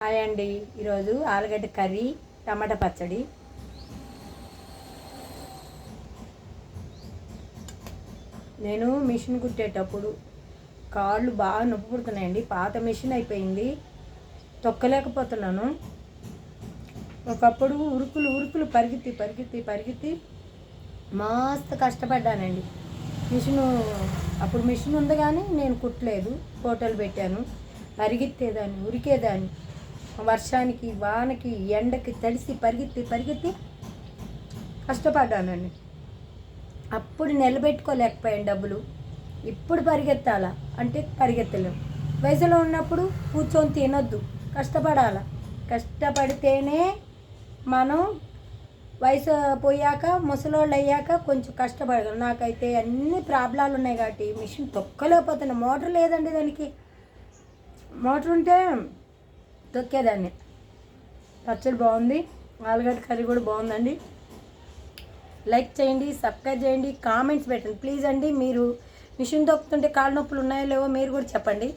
Hi అండి. ఈరోజు ఆలుగడ్డ కర్రీ, టమాటా పచ్చడి. నేను మిషన్ కుట్టేటప్పుడు కాళ్ళు బాగా నొప్పి పుడుతున్నాయండి. పాత మిషన్ అయిపోయింది, తొక్కలేకపోతున్నాను. ఒకప్పుడు ఉరుకులు పరిగెత్తి మస్తు కష్టపడ్డానండి. మిషను అప్పుడు మిషన్ ఉంది కానీ నేను కుట్టలేదు, ఫోటోలు పెట్టాను. పరిగెత్తేదాన్ని, ఉరికేదాన్ని. వర్షానికి, వానకి, ఎండకి తడిసి పరిగెత్తి కష్టపడ్డానండి. అప్పుడు నిలబెట్టుకోలేకపోయాను డబ్బులు. ఇప్పుడు పరిగెత్తాలా అంటే పరిగెత్తలేము. వయసులో ఉన్నప్పుడు కూర్చొని తినొద్దు, కష్టపడాలా. కష్టపడితేనే మనం వయసు పోయాక, ముసలోళ్ళు అయ్యాక కొంచెం కష్టపడగలం. నాకైతే అన్ని ప్రాబ్లాలు ఉన్నాయి కాబట్టి మిషన్ తొక్కలేకపోతున్నా. మోటార్ లేదండి దానికి. మోటార్ ఉంటే తొక్కేదాన్ని. పచ్చడి బాగుంది, ఆలుగడ్డ కర్రీ కూడా బాగుందండి. లైక్ చేయండి, సబ్స్క్రైబ్ చేయండి, కామెంట్స్ పెట్టండి ప్లీజ్ అండి. మీరు మిషన్ తొక్కుతుంటే కాళ్ళ నొప్పులు ఉన్నాయో లేవో మీరు కూడా చెప్పండి.